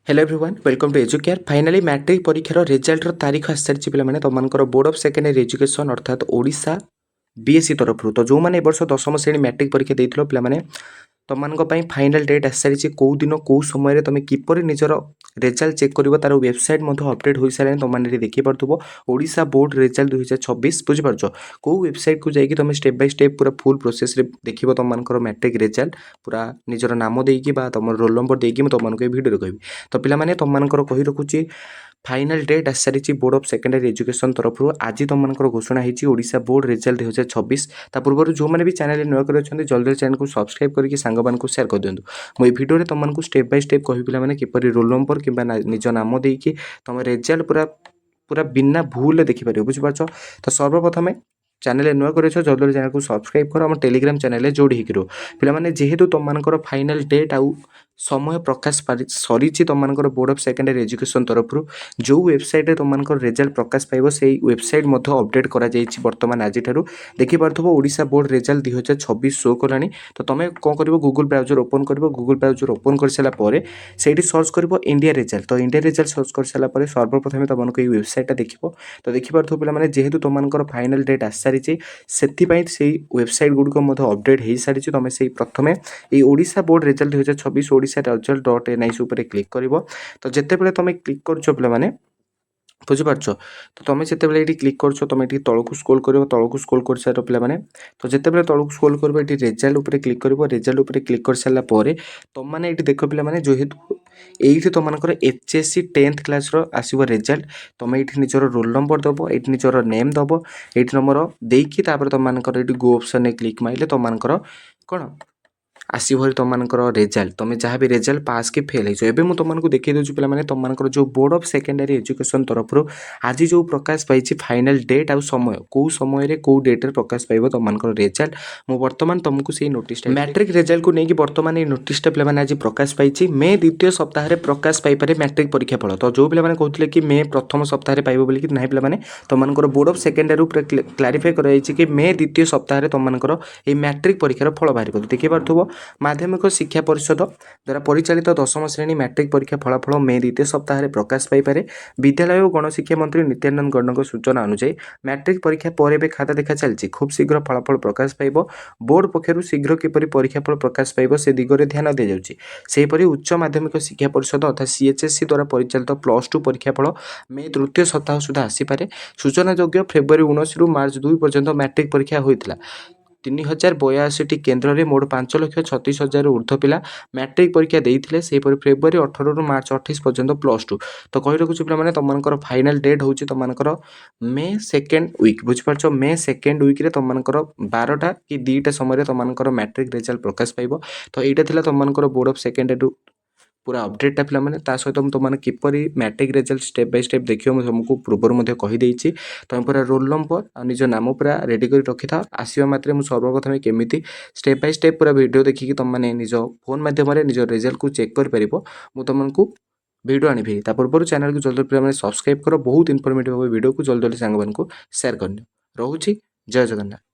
Hello everyone welcome to Educare finally matric परीक्षार result तारीख आसी सारी पे तुम बोर्ड ऑफ सेकेंडरी एजुकेशन अर्थात ओडिशा बीएससी तरफ तो जो मैंने वर्ष दशम श्रेणी मैट्रिक परीक्षा देते पे तुम फाइनाल डेट आसी सारी कौ दिन कौ समय तुम किपर निजर रेजल्ट चेक कर तार वेबसाइट अपडेट हो सारे तुमने देखिपो ओडिशा बोर्ड रेजल्ट 2026 बुझीपार कौ वेबसाइट को जाकि तुम स्टेप बाय स्टेप पूरा फुल प्रोसेस देख तुम मैट्रिक रेजल्ट पूरा निजर नाम देकी तुम रोल नंबर देकी तुमको भिडियो कहबी तो पे तुम कही रखुच्छी फाइनाल डेट आसी सारी बोर्ड ऑफ सेकेंडरी एजुकेशन तरफ आज तुम घोषणा होती ओडिशा बोर्ड रेजल्ट 2026 पूर्व जो मैंने भी चैनल नुआ कर जल्दी चैनल को सब्सक्राइब करके सांग को सेयार कर दिंतु मुझे भिडियो तुमको स्टेप बाय स्टेप कह पे किपर रोल नंबर कि निज नाम देकी तुम रेजल्ट पूरा पूरा बिना भूल देखिपर बुझीपार तो सर्वप्रथमें चैनल नुआ कर जल्दी चैनल को सब्सक्राइब कर आम टेलीग्राम चैनल जोड़ी हो पे जेहेतु तुम फाइनाल डेट आउ समय प्रकाश सरी तुम बोर्ड ऑफ सेकेंडरी एजुकेशन तरफ जो वेबसाइट तुम रेजल्ट प्रकाश पाइब से वेबसाइट अपडेट कर बर्तमान आज देखिपो ओडिशा बोर्ड रेजल्ट 2026 शो कला तो तुम कौन कर गूगल ब्राउजर ओपन कर गूगल ब्राउजर ओपन कर सारापर से सर्च कर इंडिया रेजल्ट तो इंडिया रेजल्ट सर्च कर सारापर सर्वप्रथम तुमको ये वेबसाइट देख तो देखिपो पे जेहेतु तुम फाइनाल डेट आसी सारी से वेबसाइट गुड़िक अपडेट हो सारी तुम से प्रथम ये Odisha board result 2026 Odisha result .nic click कर तो जितेबाला तुम क्लिक कर बुझीपार तो तुम जिते ये क्लिक कर तुम ये तौक स्क्रोल कर तौक स्क्रोल कर सार पे तो जितेबाला तौक स्क्रोल कर रेजल्ट उपर क्लिक कर रेजल्ट उपर क्लिक कर सारापर तुमने ये देख पे जेहेतु ये तुम एचएससी 10th क्लास आसो रेजल्ट तुम ये निजर रोल नंबर दब ये निजर नेम दब ये नंबर देकी तुम गो ऑप्शन क्लिक मारे तुम कौन आसो तुम रेजल्ट तुम जहाँ भी रेजल्ट पास कि फेल हो तुमको देखी दूसरी पे तुम जो बोर्ड ऑफ सेकेंडरी एजुकेशन तरफ आज जो प्रकाश पाई फाइनाल डेट आउ समय कौ समय कौ डेट्रे प्रकाश पाइब तुम रेजल्ट मु बर्तमान तुमको से नोटिस मैट्रिक रेजल्ट को लेकिन बर्तमान ये नोटिस पे आज प्रकाश पाई मे द्वितीय सप्ताह प्रकाश पाइपर मैट्रिक परीक्षा फल तो जो पे कहते कि मे प्रथम सप्ताह पाइब बोलिक ना पे तुम बोर्ड ऑफ सेकेंडरी क्लारीफाई कर मे द्वितीय सप्ताह तुम ये मैट्रिक परीक्षार फल बाहर कर देखिपो माध्यमिक शिक्षा परिषद द्वारा परिचालित दशम श्रेणी मैट्रिक परीक्षा फलाफल मे द्वितीय सप्ताह प्रकाश पाइपर विद्यालय और गणशिक्षा मंत्री नित्यानंद गौड़ सूचना अनुसार मैट्रिक परीक्षा पर खाता देखा चलती खूब शीघ्र फलाफल प्रकाश पाइब बोर्ड पक्षर शीघ्र किपर परीक्षाफल प्रकाश पाइब से दिगरे ध्यान दि जाऊँगी उच्च माध्यमिक शिक्षा परिषद अर्थात सीएचएससी द्वारा परिचालित +2 परीक्षाफल मे तृतीय सप्ताह सुधा आसीपे सूचनायोग्य फेब्रुआरी 19 रु मार्च 2 पर्यंत मैट्रिक परीक्षा होता 3082 केन्द्र में मोट 5,36,000 ऊर्ध्व पिला मैट्रिक परीक्षा देते से फेब्रुआरी 18 रु मार्च 28 पर्यंत +2 तो कही रखुच्छी पे तुम फाइनाल डेट हूँ तुम मे सेकेंड वीक बुझीपार मे सेकेंड वीक तुम 12टा कि 2टा समय तुम मैट्रिक रेजल्ट प्रकाश पाइब तो यहाँ तुम बोर्ड ऑफ सेकेंडरी पूरा अपडेटा पे सहित तुमने किपर matric result step by step देखिए मुझे तुमको पूर्व कहीदे तुम पूरा रोल नंबर और निज नाम पूरा रेडी कर रखी था आसवा मात्रे मुझे सर्वप्रथम केमी स्टेप बाय स्टेप पूरा वीडियो देखिए तुमने निज फोन मध्यम निज रेजल्ट को चेक कर तुमको वीडियो आनी पूर्व चैनल को जल्दी पे सब्सक्राइब कर बहुत इनफॉर्मेटिव वीडियो को जल्दी सांग को सेयार करनी रोचे जय जगन्नाथ।